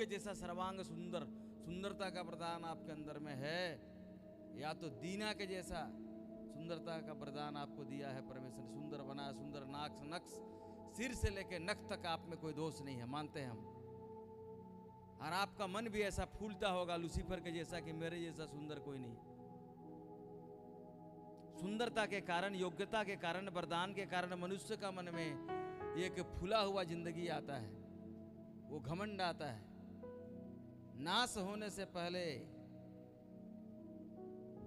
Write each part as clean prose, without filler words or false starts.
के जैसा सर्वांग सुंदर, सुंदरता का वरदान आपके अंदर में है, या तो दीना के जैसा सुंदरता का वरदान आपको दिया है परमेश्वर ने। सुंदर बनाया, सुंदर नाक नक्श, सिर से लेकर नख तक आप में कोई दोष नहीं है, मानते हैं हम। और आपका मन भी ऐसा फूलता होगा लूसीफर के जैसा कि मेरे जैसा सुंदर कोई नहीं। सुंदरता के कारण, योग्यता के कारण, वरदान के कारण मनुष्य का मन में एक फूला हुआ जिंदगी आता है, वो घमंड आता है। नाश होने से पहले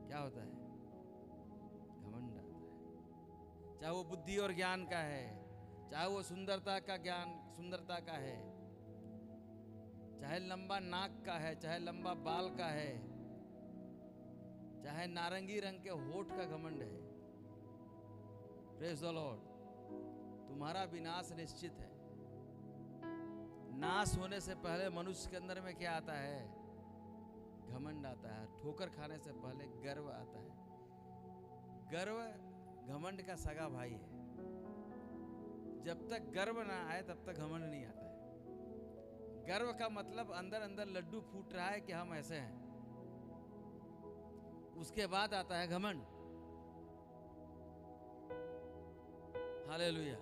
क्या होता है? घमंड आता है। चाहे वो बुद्धि और ज्ञान का है, चाहे वो सुंदरता का ज्ञान, सुंदरता का है, चाहे लंबा नाक का है, चाहे लंबा बाल का है, चाहे नारंगी रंग के होठ का घमंड है। Praise the Lord. तुम्हारा विनाश निश्चित है। नाश होने से पहले मनुष्य के अंदर में क्या आता है? घमंड आता है। ठोकर खाने से पहले गर्व आता है। गर्व घमंड का सगा भाई है। जब तक गर्व ना आए तब तक घमंड नहीं आता है। गर्व का मतलब अंदर अंदर लड्डू फूट रहा है कि हम ऐसे हैं, उसके बाद आता है घमंड। हालेलुया।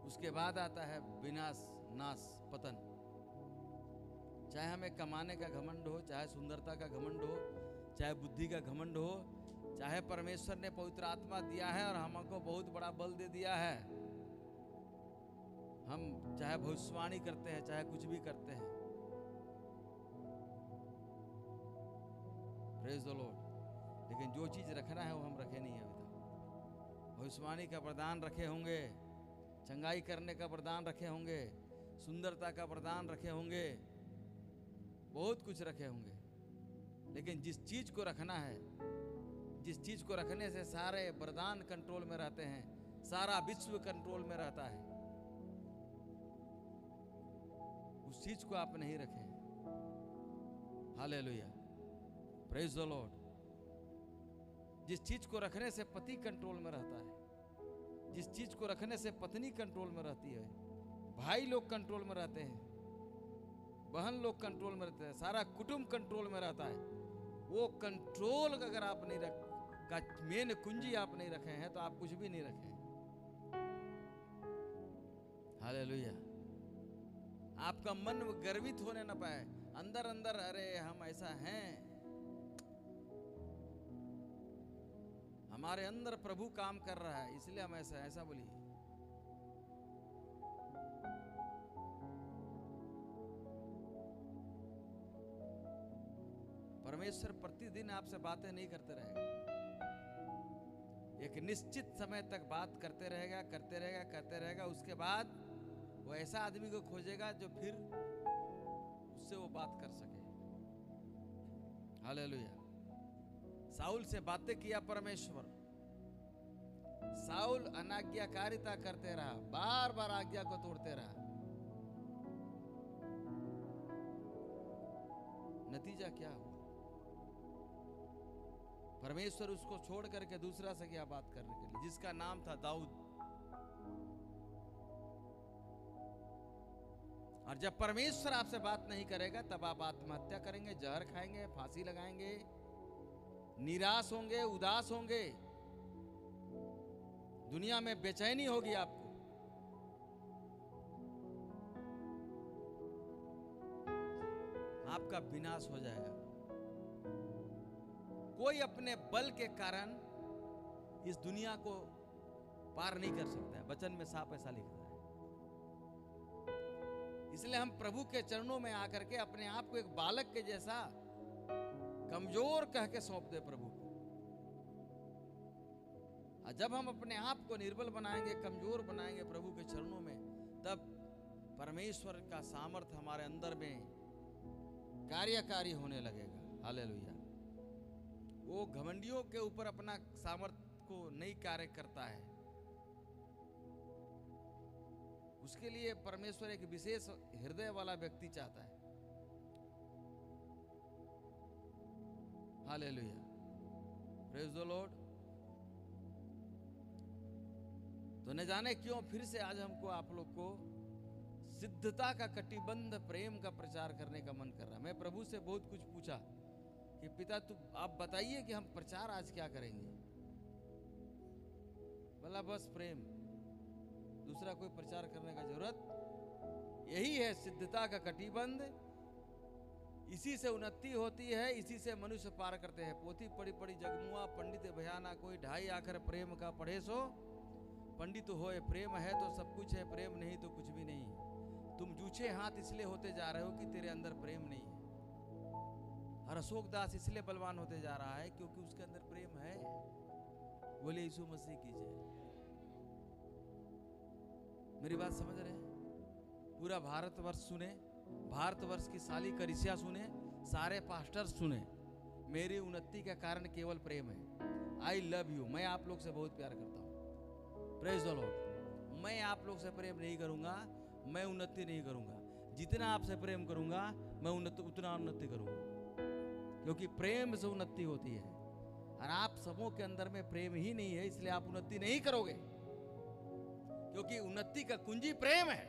उसके बाद आता है विनाश, नाश, पतन। चाहे हमें कमाने का घमंड हो, चाहे सुंदरता का घमंड हो, चाहे बुद्धि का घमंड हो, चाहे परमेश्वर ने पवित्र आत्मा दिया है और हमको बहुत बड़ा बल दे दिया है, हम चाहे भविष्यवाणी करते हैं, चाहे कुछ भी करते हैं, प्रेज द लॉर्ड, लेकिन जो चीज रखना है वो हम रखे नहीं है अभी तक। भविष्यवाणी का वरदान रखे होंगे, चंगाई करने का वरदान रखे होंगे, सुंदरता का वरदान रखे होंगे, बहुत कुछ रखे होंगे, लेकिन जिस चीज को रखना है, जिस चीज को रखने से सारे वरदान कंट्रोल में रहते हैं, सारा विश्व कंट्रोल में रहता है, उस चीज को आप नहीं रखें। Hallelujah, praise the Lord. जिस चीज को रखने से पति कंट्रोल में रहता है, जिस चीज को रखने से पत्नी कंट्रोल में रहती है, भाई लोग कंट्रोल में रहते हैं, बहन लोग कंट्रोल में रहते हैं, सारा कुटुंब कंट्रोल में रहता है, वो कंट्रोल अगर आप नहीं रख का मेन कुंजी आप नहीं रखे हैं तो आप कुछ भी नहीं रखे। हालेलुया। आपका मन गर्वित होने ना पाए, अंदर अंदर अरे हम ऐसा हैं, हमारे अंदर प्रभु काम कर रहा है इसलिए हम ऐसा ऐसा बोलिए। परमेश्वर प्रतिदिन आपसे बातें नहीं करते रहेगा, एक निश्चित समय तक बात करते रहेगा, करते रहेगा, करते रहेगा। उसके बाद वो ऐसा आदमी को खोजेगा जो फिर उससे वो बात कर सके। हालेलुया। साउल से बातें किया परमेश्वर, साउल अनाज्ञाकारिता करते रहा, बार बार आज्ञा को तोड़ते रहा। नतीजा क्या हुआ? परमेश्वर उसको छोड़ करके दूसरा से क्या बात करने के लिए, जिसका नाम था दाऊद। और जब परमेश्वर आपसे बात नहीं करेगा तब आप आत्महत्या करेंगे, जहर खाएंगे, फांसी लगाएंगे, निराश होंगे, उदास होंगे, दुनिया में बेचैनी होगी आपको। आपका विनाश हो जाएगा। कोई अपने बल के कारण इस दुनिया को पार नहीं कर सकता है, वचन में साफ ऐसा लिखा है। इसलिए हम प्रभु के चरणों में आकर के अपने आप को एक बालक के जैसा कमजोर कह के सौंप दे प्रभु को। और जब हम अपने आप को निर्बल बनाएंगे, कमजोर बनाएंगे प्रभु के चरणों में, तब परमेश्वर का सामर्थ्य हमारे अंदर में कार्यकारी होने लगेगा। हालेलुया। वो घमंडियों के ऊपर अपना सामर्थ्य को नहीं कार्य करता है। उसके लिए परमेश्वर एक विशेष हृदय वाला व्यक्ति चाहता है। Hallelujah, praise the Lord. तो न जाने क्यों फिर से आज हमको आप लोग को सिद्धता का कटिबंध प्रेम का प्रचार करने का मन कर रहा। मैं प्रभु से बहुत कुछ पूछा कि पिता तू आप बताइए कि हम प्रचार आज क्या करेंगे। बोला बस प्रेम, दूसरा कोई प्रचार करने का जरूरत यही है, सिद्धता का कटिबंध। इसी से उन्नति होती है, इसी से मनुष्य पार करते हैं। पोथी पढ़ी पढ़ी जगमुआ, पंडित भयाना कोई, ढाई आखर प्रेम का पढ़े सो। पंडित होए प्रेम है तो सब कुछ है, प्रेम नहीं तो कुछ भी नहीं। तुम जूझे हाथ इसलिए होते जा रहे हो कि तेरे अंदर प्रेम नहीं है। और अशोक दास इसलिए बलवान होते जा रहा है क्योंकि उसके अंदर प्रेम है। बोले यीशु मसीह की जय। मेरी बात समझ रहे हैं? पूरा भारतवर्ष सुने, भारतवर्ष की साली करिसिया सुने, सारे पास्टर सुने, मेरी उन्नति का कारण केवल प्रेम है। I love you. मैं आप लोग से बहुत प्यार करता हूँ। Praise the Lord. मैं आप लोग से प्रेम नहीं करूंगा, मैं उन्नति नहीं करूंगा। जितना आपसे प्रेम करूंगा मैं उतना उन्नति करूंगा, क्योंकि प्रेम से उन्नति होती है। और आप सबों के अंदर में प्रेम ही नहीं है, इसलिए आप उन्नति नहीं करोगे, क्योंकि उन्नति का कुंजी प्रेम है।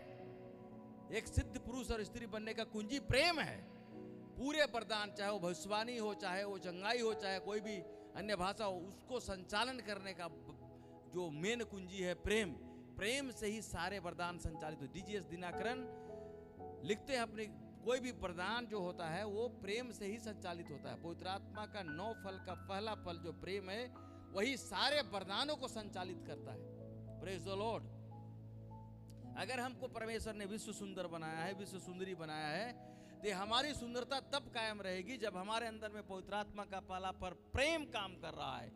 एक सिद्ध पुरुष और स्त्री बनने का कुंजी प्रेम है। पूरे वरदान, चाहे वो भविष्यवाणी हो, चाहे वो चंगाई हो, चाहे कोई भी अन्य भाषा हो, उसको संचालन करने का जो मेन कुंजी है प्रेम। प्रेम से ही सारे वरदान संचालित हो। डीजीएस दिनाकरन लिखते हैं अपने, कोई भी वरदान जो होता है वो प्रेम से ही संचालित होता है। पवित्र आत्मा का 9 फल का पहला फल जो प्रेम है, वही सारे वरदानों को संचालित करता है। Praise the Lord. अगर हमको परमेश्वर ने विश्व सुंदर बनाया है, विश्व सुंदरी बनाया है, तो हमारी सुंदरता तब कायम रहेगी जब हमारे अंदर में पवित्र आत्मा का पहला पर प्रेम काम कर रहा है।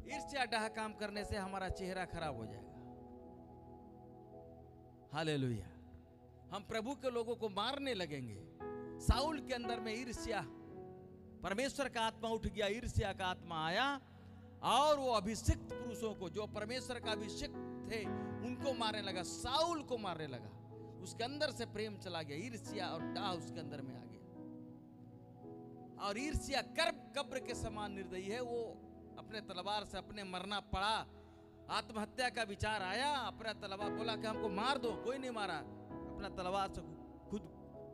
ईर्ष्या डाह काम करने से हमारा चेहरा खराब हो जाएगा। हालेलुया। हम प्रभु के लोगों को मारने लगेंगे। साउल के अंदर में ईर्ष्या, परमेश्वर का आत्मा उठ गया, ईर्ष्या का आत्मा आया और वो अभिषिक्त पुरुषों को, जो परमेश्वर का अभिषिक्त थे, उनको मारने लगा। साउल को मारने लगा। उसके अंदर से प्रेम चला गया, ईर्ष्या और डाह उसके अंदर में आ गया। और ईर्ष्या कब्र के समान निर्दयी है। वो अपने तलवार से अपने मरना पड़ा, आत्महत्या का विचार आया, अपना तलवार बोला कि हमको मार दो, कोई नहीं मारा, अपना तलवार से खुद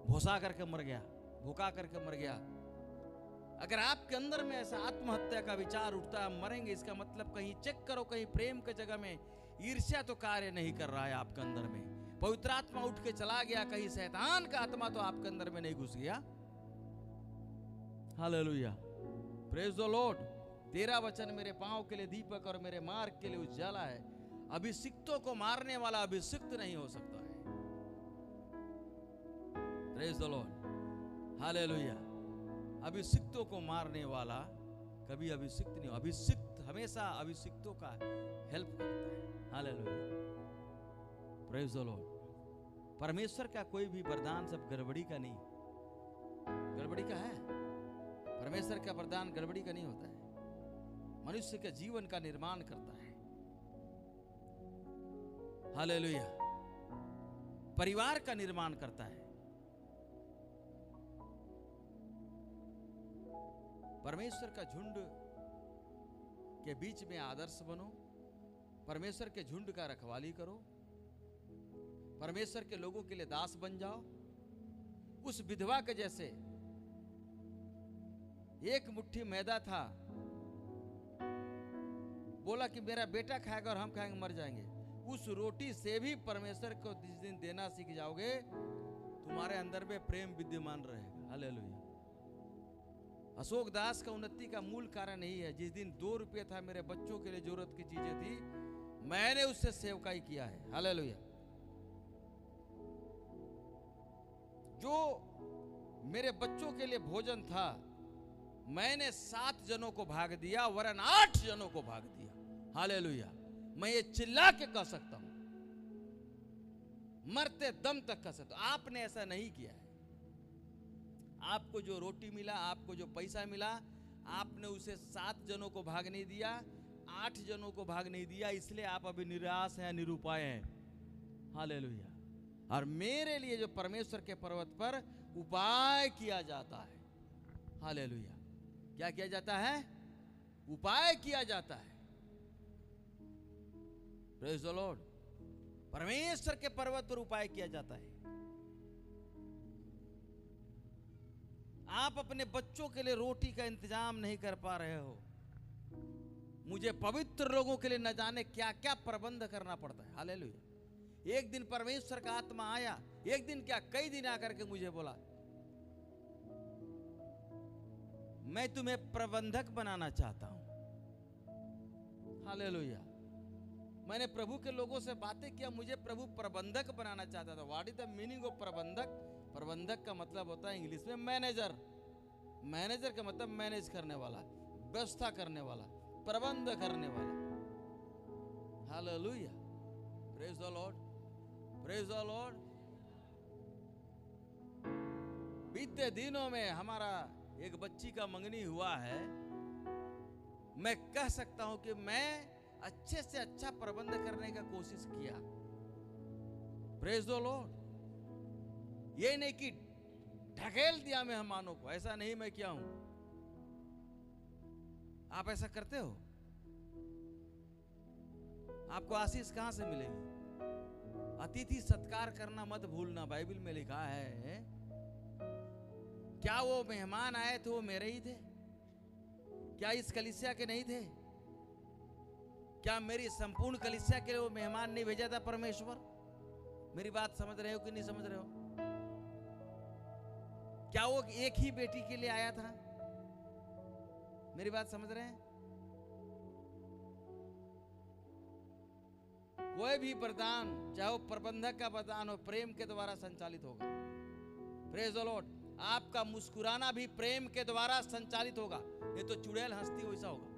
भोसा करके मर गया, भूखा करके मर गया। अगर आपके अंदर में ऐसा आत्महत्या का विचार उठता है, मरेंगे, इसका मतलब कहीं चेक करो, कहीं प्रेम के जगह में ईर्ष्या तो कार्य नहीं कर रहा है आपके अंदर में। पवित्र आत्मा उठ के चला गया, कहीं शैतान का आत्मा तो आपके अंदर में नहीं घुस गया। हालेलुया। Praise the Lord. तेरा वचन मेरे पांव के लिए दीपक और मेरे मार्ग के लिए उजाला है। अभिषिक्तों को मारने वाला अभिषिक्त नहीं हो सकता है। Praise the Lord. हालेलुया। अभिषिक्तों को मारने वाला कभी अभिषिक्त नहीं हो। अभिषिक्त हमेशा अभिषिक्तों का हेल्प करता है। हालेलुया। Praise the Lord. परमेश्वर का कोई भी वरदान सब गड़बड़ी का नहीं, गड़बड़ी का है। परमेश्वर का वरदान गड़बड़ी का नहीं होता है, मनुष्य के जीवन का निर्माण करता है। हालेलुया। परिवार का निर्माण करता है। परमेश्वर का झुंड के बीच में आदर्श बनो, परमेश्वर के झुंड का रखवाली करो, परमेश्वर के लोगों के लिए दास बन जाओ। उस विधवा के जैसे, एक मुट्ठी मैदा था, बोला कि मेरा बेटा खाएगा और हम खाएंगे, मर जाएंगे। उस रोटी से भी परमेश्वर को जिस दिन देना सीख जाओगे, तुम्हारे अंदर में प्रेम विद्यमान रहेगा। हालेलुया। अशोक दास का उन्नति का मूल कारण यही है। जिस दिन 2 रुपये था, मेरे बच्चों के लिए जरूरत की चीजें थी, मैंने उससे सेवकाई किया है। हालेलुया। जो मेरे बच्चों के लिए भोजन था, मैंने 7 जनों को भाग दिया, वरन 8 जनों को भाग दिया। हालेलुया। मैं ये चिल्ला के कह सकता हूं, मरते दम तक कह सकता हूं। आपने ऐसा नहीं किया है। आपको जो रोटी मिला, आपको जो पैसा मिला, आपने उसे 7 जनों को भाग नहीं दिया, 8 जनों को भाग नहीं दिया, इसलिए आप अभी निराश हैं, निरुपाय हैं। हालेलुया। और मेरे लिए जो परमेश्वर के पर्वत पर उपाय किया जाता है, हालेलुया, क्या किया जाता है? उपाय किया जाता है। Praise the Lord. परमेश्वर के पर्वत पर उपाय किया जाता है। आप अपने बच्चों के लिए रोटी का इंतजाम नहीं कर पा रहे हो, मुझे पवित्र लोगों के लिए न जाने क्या क्या प्रबंध करना पड़ता है। हालेलुया। एक दिन परमेश्वर का आत्मा आया, एक दिन क्या कई दिन आकर के मुझे बोला, मैं तुम्हें प्रबंधक बनाना चाहता हूं। हालेलुया। मैंने प्रभु के लोगों से बातें किया, मुझे प्रभु प्रबंधक बनाना चाहता था। What is the meaning of प्रबंधक? प्रबंधक का मतलब होता है इंग्लिश में मैनेजर। मैनेजर का मतलब मैनेज करने वाला, व्यवस्था करने वाला, प्रबंध करने वाला। Hallelujah. Praise the Lord, praise the Lord. बीते दिनों में हमारा एक बच्ची का मंगनी हुआ है। मैं कह सकता हूं कि मैं अच्छे से अच्छा प्रबंध करने का कोशिश किया। Praise the Lord. ये नहीं कि ढकेल दिया मेहमानों को, ऐसा नहीं मैं किया हूं। आप ऐसा करते हो? आपको आशीष कहां से मिलेगी? अतिथि सत्कार करना मत भूलना, बाइबल में लिखा है। क्या वो मेहमान आए थे वो मेरे ही थे? क्या इस कलीसिया के नहीं थे? क्या मेरी संपूर्ण कलीसिया के लिए वो मेहमान नहीं भेजा था परमेश्वर? मेरी बात समझ रहे हो कि नहीं समझ रहे हो? क्या वो एक ही बेटी के लिए आया था? मेरी बात समझ रहे हैं? कोई भी वरदान, चाहे वो प्रबंधक का वरदान हो, प्रेम के द्वारा संचालित होगा। Praise the Lord. आपका मुस्कुराना भी प्रेम के द्वारा संचालित होगा। ये तो चुड़ैल हंसती वैसा होगा।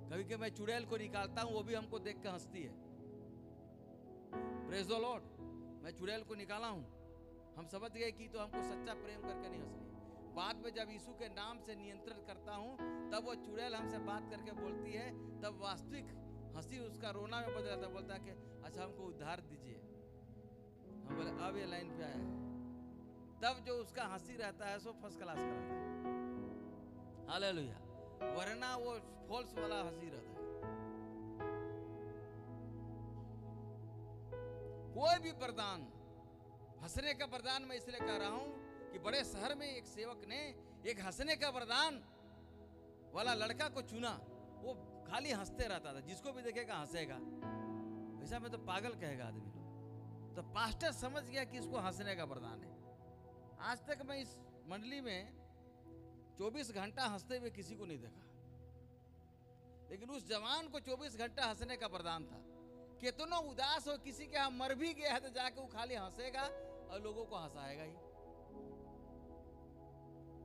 कभी कभी मैं चुड़ैल को निकालता हूं, वो भी हमको देख कर हंसती है। Praise the Lord. मैं चुड़ैल को निकाला हूं, हम समझ गए कि तो हमको सच्चा प्रेम करके नहीं हंस रही। बाद में जब यीशु के नाम से नियंत्रित करता हूं, तब वो चुड़ैल हमसे बात करके बोलती है, तब वास्तविक हंसी उसका रोना में बदल जाता है। बोलता है कि अच्छा हमको उद्धार दीजिए। हम बोले अब ये लाइन पे आया है। तब जो उसका हंसी रहता है सो फर्स्ट क्लास का रहता है। हालेलुया। वरना वो फॉल्स वाला हंसी रहता है। कोई भी वरदान, हंसने का वरदान मैं इसलिए कह रहा हूं कि बड़े शहर में एक सेवक ने एक हंसने का वरदान वाला लड़का को चुना। वो खाली हंसते रहता था, जिसको भी देखेगा हंसेगा। ऐसा में तो पागल कहेगा आदमी लोग। तो पास्टर समझ गया कि इसको हंसने का वरदान है। आज तक मैं इस मंडली में 24 घंटा हंसते हुए किसी को नहीं देखा, लेकिन उस जवान को 24 घंटा हंसने का वरदान था। कितना उदास हो, किसी के यहाँ मर भी गया है तो जाके वो खाली हंसेगा और लोगों को हंसाएगा ही।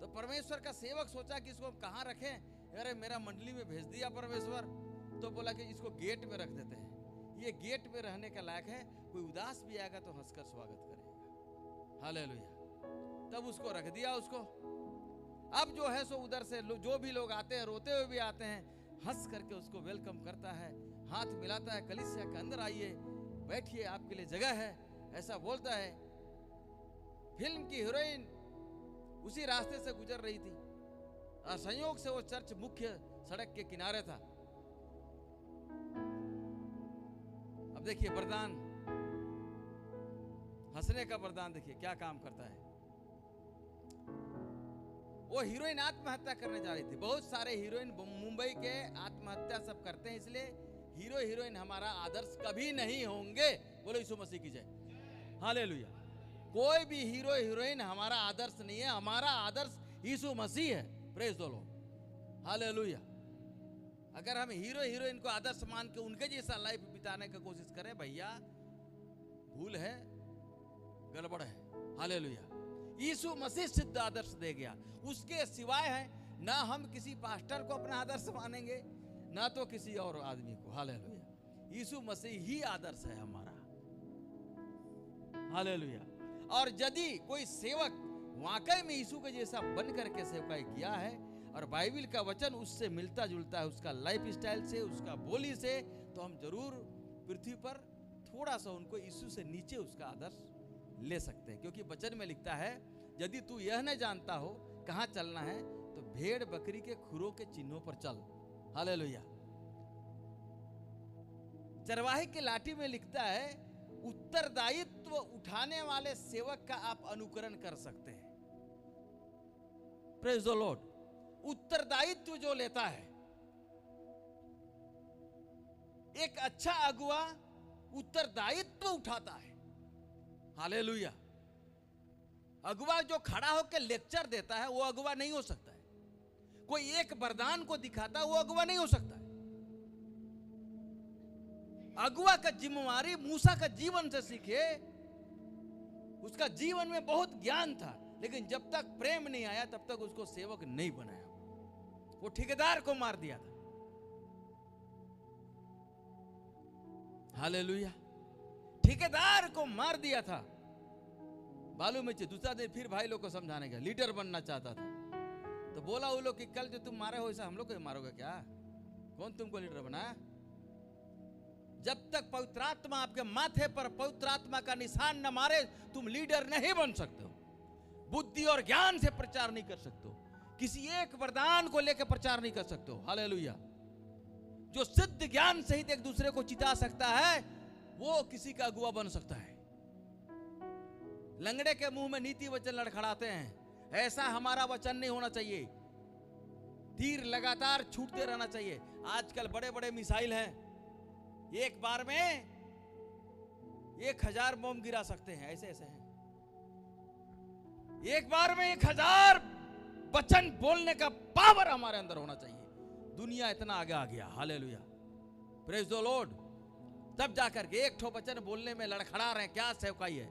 तो परमेश्वर का सेवक सोचा कि इसको हम कहाँ रखें। अरे मेरा मंडली में भेज दिया परमेश्वर, तो बोला कि इसको गेट में रख देते हैं। ये गेट में रहने का लायक है, कोई उदास भी आएगा तो हंसकर स्वागत करेगा। हालेलुया। तब उसको रख दिया उसको। अब जो है सो उधर से जो भी लोग आते हैं, रोते हुए भी आते हैं, हंस करके उसको वेलकम करता है, हाथ मिलाता है, कलीसिया के अंदर आइए, बैठिए, आपके लिए जगह है, ऐसा बोलता है। फिल्म की हीरोइन उसी रास्ते से गुजर रही थी और संयोग से वो चर्च मुख्य सड़क के किनारे था। अब देखिए वरदान, हंसने का वरदान देखिए क्या काम करता है। वो हीरोइन आत्महत्या करने जा रही थी। बहुत सारे हीरोइन मुंबई के आत्महत्या सब करते हैं, इसलिए हीरो हीरोइन हमारा आदर्श कभी नहीं होंगे। बोलो यीशु मसीह की जय। हालेलुया। कोई भी हीरो हीरोइन हमारा आदर्श नहीं है, हमारा आदर्श यीशु मसीह है। Praise the Lord. हालेलुया। अगर हम हीरो हीरोइन को आदर्श मान के उनके जैसा लाइफ बिताने की कोशिश करें, भैया भूल है, गड़बड़ है। हालेलुया। यीशु मसीह सिद्ध आदर्श दे गया, उसके सिवाय है ना हम किसी पास्टर को अपना आदर्श मानेंगे, ना तो किसी और आदमी को। हालेलुया। यीशु मसीह ही आदर्श है हमारा। हालेलुया। और यदि कोई सेवक वाकई में यीशु के जैसा बन करके सेवकाई किया है और बाइबल का वचन उससे मिलता जुलता है, उसका लाइफ स्टाइल से, उसका बोली से, तो हम जरूर पृथ्वी पर थोड़ा सा उनको यीशु से नीचे उसका आदर्श ले सकते हैं। क्योंकि वचन में लिखता है, यदि तू यह न जानता हो कहां चलना है तो भेड़ बकरी के खुरों के चिन्हों पर चल। हालेलुया। चरवाहे के लाठी में लिखता है, उत्तरदायित्व उठाने वाले सेवक का आप अनुकरण कर सकते हैं। Praise the Lord. उत्तरदायित्व जो लेता है, एक अच्छा अगुआ उत्तरदायित्व उठाता है। हालेलुया। अगुआ जो खड़ा होकर लेक्चर देता है वो अगुआ नहीं हो सकता है। कोई एक वरदान को दिखाता है वो अगुआ नहीं हो सकता है। अगुआ का जिम्मेवारी मूसा का जीवन से सीखे। उसका जीवन में बहुत ज्ञान था, लेकिन जब तक प्रेम नहीं आया तब तक उसको सेवक नहीं बनाया। वो ठेकेदार को मार दिया था। हालेलुया। ठेकेदार को मार दिया था। मालूम है, दूसरा दिन फिर भाई लोग को समझाने गया, लीडर बनना चाहता था। तो बोला वो लोग कि कल जो तुम मारे हो ऐसा हम लोग को मारोगे क्या? कौन तुमको लीडर बनाया? जब तक पवित्र आत्मा आपके माथे पर पवित्र आत्मा का निशान न मारे तुम लीडर नहीं बन सकते हो। बुद्धि और ज्ञान से प्रचार नहीं कर सकते हो। किसी एक वरदान को लेकर प्रचार नहीं कर सकते हो। हालेलुया। जो सिद्ध ज्ञान सहित एक दूसरे को चिता सकता है वो किसी का अगुआ बन सकता है। लंगड़े के मुंह में नीति वचन लड़खड़ाते हैं, ऐसा हमारा वचन नहीं होना चाहिए। तीर लगातार छूटते रहना चाहिए। आजकल बड़े बड़े मिसाइल हैं, एक बार में 1000 बम गिरा सकते हैं। ऐसे ऐसे हैं, एक बार में 1000 वचन बोलने का पावर हमारे अंदर होना चाहिए। दुनिया इतना आगे आ गया। हालेलुया। Praise the Lord. तब जाकर के एक ठो वचन बोलने में लड़खड़ा रहे, क्या सेवकाई है?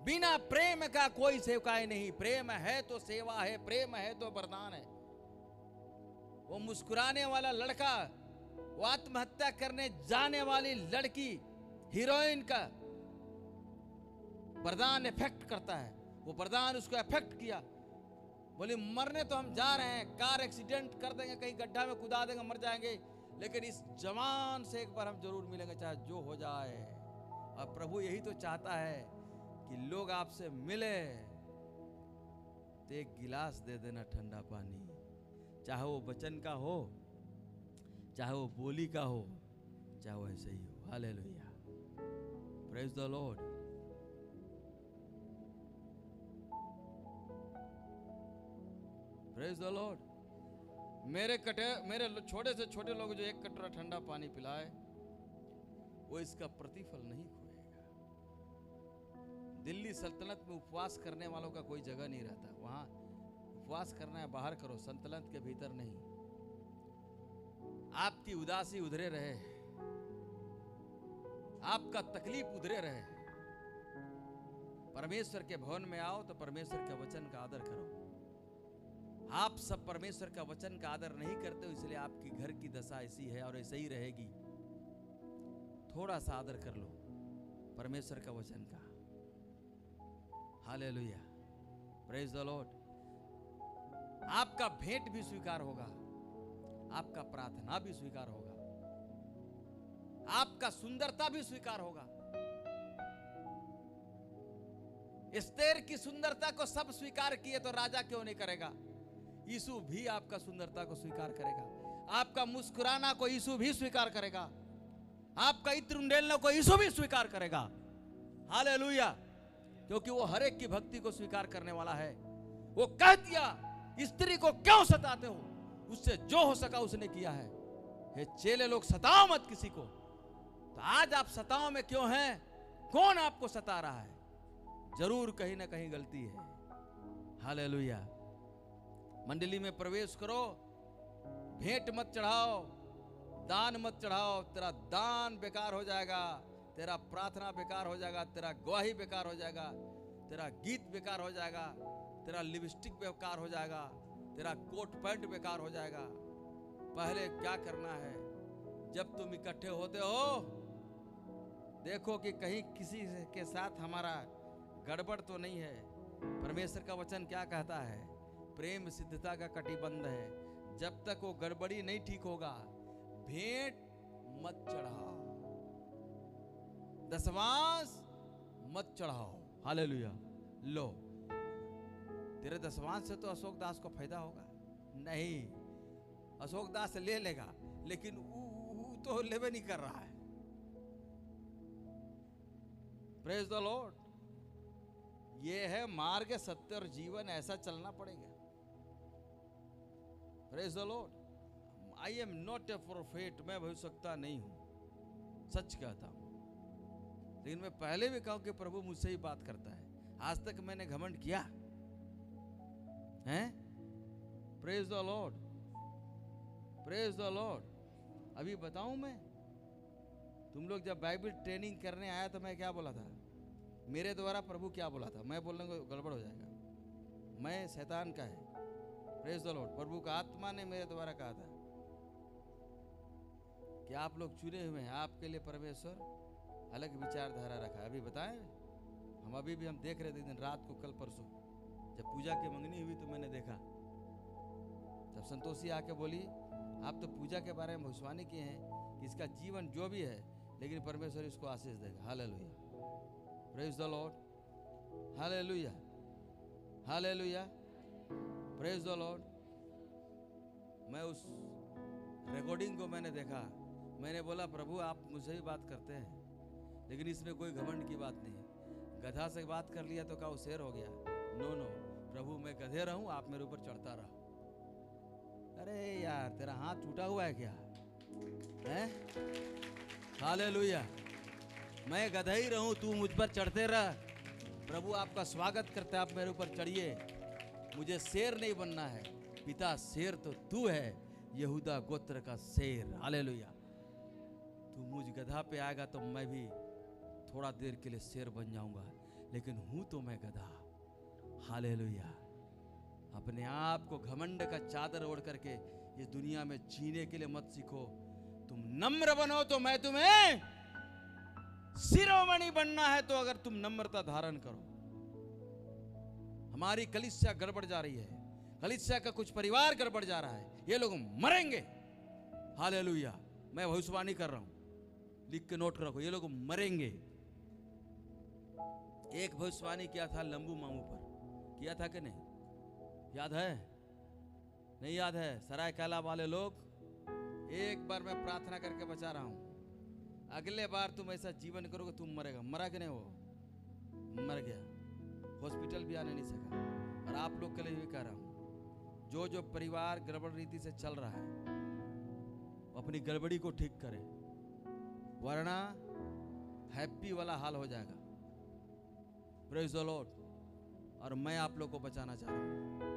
बिना प्रेम का कोई सेवकाई नहीं। प्रेम है तो सेवा है, प्रेम है तो वरदान है। वो मुस्कुराने वाला लड़का, वो आत्महत्या करने जाने वाली लड़की, हीरोइन का वरदान इफेक्ट करता है। वो वरदान उसको इफेक्ट किया। बोले मरने तो हम जा रहे हैं, कार एक्सीडेंट कर देंगे, कहीं गड्ढा में कुदा देंगे, मर जाएंगे, लेकिन इस जवान से एक बार हम जरूर मिलेंगे, चाहे जो हो जाए। और प्रभु यही तो चाहता है कि लोग आपसे मिले तो एक गिलास दे देना ठंडा पानी, चाहे वो वचन का हो, चाहे वो बोली का हो, चाहे वो ऐसे ही हो। Hallelujah. Praise the Lord. Praise the Lord. मेरे छोटे से छोटे लोग जो एक कटोरा ठंडा पानी पिलाए वो इसका प्रतिफल नहीं खोएगा। दिल्ली सल्तनत में उपवास करने वालों का कोई जगह नहीं रहता। वहां उपवास करना है बाहर करो, सल्तनत के भीतर नहीं। आपकी उदासी उधरे रहे, आपका तकलीफ उधरे रहे, परमेश्वर के भवन में आओ तो परमेश्वर के वचन का आदर करो। आप सब परमेश्वर का वचन का आदर नहीं करते हो, इसलिए आपकी घर की दशा ऐसी है और ऐसे ही रहेगी। थोड़ा सा आदर कर लो परमेश्वर का वचन का। हालेलुया। Praise the Lord. आपका भेंट भी स्वीकार होगा, आपका प्रार्थना भी स्वीकार होगा, आपका सुंदरता भी स्वीकार होगा। एस्तेर की सुंदरता को सब स्वीकार किए तो राजा क्यों नहीं करेगा? यीशु भी आपका सुंदरता को स्वीकार करेगा। आपका मुस्कुराना को यीशु भी स्वीकार करेगा। आपका इत्र उंडेलने को यीशु भी स्वीकार करेगा। हालेलुया। क्योंकि वो हर एक की भक्ति को स्वीकार करने वाला है। वो कह दिया, स्त्री को क्यों सताते हो? उससे जो हो सका उसने किया है। हे चेले लोग, सताओ मत किसी को। तो आज आप सताओ में क्यों हैं? कौन आपको सता रहा है? जरूर कहीं ना कहीं गलती है। हालेलुया। मंडली में प्रवेश करो, भेंट मत चढ़ाओ, दान मत चढ़ाओ। तेरा दान बेकार हो जाएगा, तेरा प्रार्थना बेकार हो जाएगा, तेरा गवाही बेकार हो जाएगा, तेरा गीत बेकार हो जाएगा, तेरा लिपस्टिक बेकार हो जाएगा, तेरा कोट पैंट बेकार हो जाएगा। पहले क्या करना है, जब तुम इकट्ठे होते हो देखो कि कहीं किसी के साथ हमारा गड़बड़ तो नहीं है। परमेश्वर का वचन क्या कहता है? प्रेम सिद्धता का कटिबंध है। जब तक वो गड़बड़ी नहीं ठीक होगा, भेंट मत चढ़ाओ, दशमांश मत चढ़ाओ। हालेलुया। लो, तेरे दशमांश से तो अशोक दास को फायदा होगा? नहीं, अशोक दास ले लेगा, लेकिन वो तो लेवे नहीं कर रहा है। Praise the Lord. ये है मार्ग, सत्य और जीवन, ऐसा चलना पड़ेगा। Praise the Lord. I am not a prophet, मैं भविष्यवक्ता नहीं हूं, सच कहता हूं। लेकिन मैं पहले भी कहूं कि प्रभु मुझसे ही बात करता है। आज तक मैंने घमंड किया है? Praise the Lord, praise the Lord. अभी बताऊं मैं, तुम लोग जब बाइबल ट्रेनिंग करने आया तो मैं क्या बोला था? मेरे द्वारा प्रभु क्या बोला था? मैं बोलने को गड़बड़ हो जाएगा। मैं शैतान का है, प्रेज द लॉर्ड। प्रभु का आत्मा ने मेरे द्वारा कहा था कि आप लोग चुने हुए हैं, आपके लिए परमेश्वर अलग विचारधारा रखा है। अभी बताएं, हम देख रहे थे दिन रात को, कल परसों जब पूजा की मंगनी हुई तो मैंने देखा, जब संतोषी आके बोली आप तो पूजा के बारे में भविष्यवाणी किए हैं कि इसका जीवन जो भी है, लेकिन परमेश्वर इसको आशीष देगा। Hallelujah, praise the Lord, hallelujah, hallelujah, praise the Lord. मैं उस रिकॉर्डिंग को मैंने देखा, मैंने बोला प्रभु आप मुझसे भी बात करते हैं, लेकिन इसमें कोई घमंड की बात नहीं है। गधा से बात कर लिया तो क्या वो शेर हो गया? नो नो, प्रभु मैं गधे रहूं, आप मेरे ऊपर चढ़ता रहो। अरे यार, तेरा हाथ टूटा हुआ है क्या? हैं? हालेलुया। मैं गधा ही रहूं, तू मुझ पर चढ़ते रह। प्रभु आपका स्वागत करते हैं, आप मेरे ऊपर चढ़िए। मुझे शेर नहीं बनना है पिता, शेर तो तू है, यहूदा गोत्र का शेर। हालेलुया। तू मुझ गधा पे आएगा तो मैं भी थोड़ा देर के लिए शेर बन जाऊंगा, लेकिन हूं तो मैं गधा। हालेलुया। अपने आप को घमंड का चादर ओढ़ करके इस दुनिया में जीने के लिए मत सीखो। तुम नम्र बनो तो मैं तुम्हें शिरोमणि बनना है, तो अगर तुम नम्रता धारण करो। हमारी कलीसिया गड़बड़ जा रही है, कलीसिया का कुछ परिवार गड़बड़ जा रहा है, ये लोग मरेंगे। हालेलुया। मैं भविष्यवाणी कर रहा हूं, लिख के नोट रखो, ये लोग मरेंगे। एक भविष्यवाणी किया था लंबू मामू पर, किया था कि नहीं? याद है? नहीं याद है? सराय कैला वाले लोग, एक बार मैं प्रार्थना करके बचा रहा हूं, अगले बार तुम ऐसा जीवन करोगे तुम मरेगा। मरा कि नहीं? वो मर गया, हॉस्पिटल भी आने नहीं सका। और आप लोग के लिए भी कह रहा हूं, जो जो परिवार गड़बड़ रीति से चल रहा है, अपनी गड़बड़ी को ठीक करे, वरना हैप्पी वाला हाल हो जाएगा। Praise the Lord. और मैं आप लोग को बचाना चाह रहा हूं।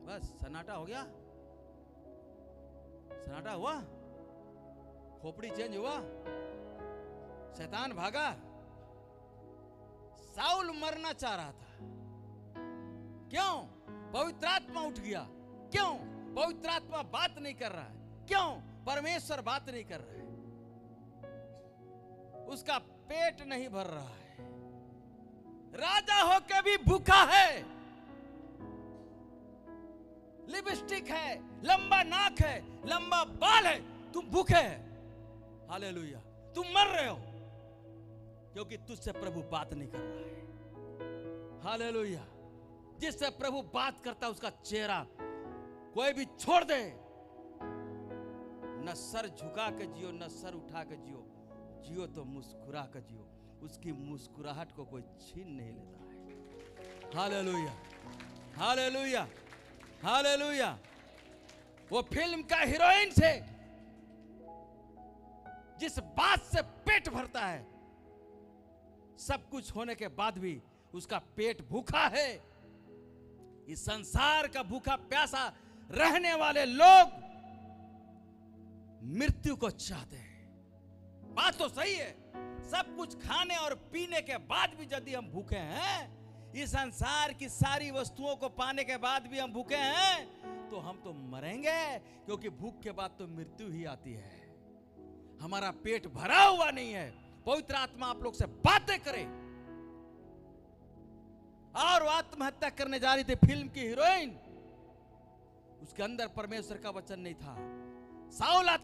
बस सन्नाटा हो गया, सन्नाटा हुआ, खोपड़ी चेंज हुआ, शैतान भागा। साउल मरना चाह रहा था, क्यों? पवित्र आत्मा उठ गया। क्यों? पवित्र आत्मा बात नहीं कर रहा है। क्यों? परमेश्वर बात नहीं कर रहा है, उसका पेट नहीं भर रहा है, राजा होके भी भूखा है, लिपस्टिक है, लंबा नाक है, लंबा बाल है, तुम भूखे है। हालेलुया। तुम मर रहे हो क्योंकि तुझसे प्रभु बात नहीं कर रहा है। हालेलुया। जिससे प्रभु बात करता है उसका चेहरा कोई भी छोड़ दे, न सर झुका के जियो न सर उठा के जियो, जियो तो मुस्कुरा के जियो। उसकी मुस्कुराहट को कोई छीन नहीं लेता है। Hallelujah, hallelujah, hallelujah. वो फिल्म का हीरोइन से जिस बात से पेट भरता है, सब कुछ होने के बाद भी उसका पेट भूखा है। इस संसार का भूखा प्यासा रहने वाले लोग मृत्यु को चाहते हैं। बात तो सही है, सब कुछ खाने और पीने के बाद भी यदि हम भूखे हैं, इस संसार की सारी वस्तुओं को पाने के बाद भी हम भूखे हैं, तो हम तो मरेंगे, क्योंकि भूख के बाद तो मृत्यु ही आती है। हमारा पेट भरा हुआ नहीं है। पवित्र आत्मा आप लोग से बातें करे। और वो आत्महत्या करने जा रही थी फिल्म की हीरोइन, उसके अंदर परमेश्वर का वचन नहीं था। साउल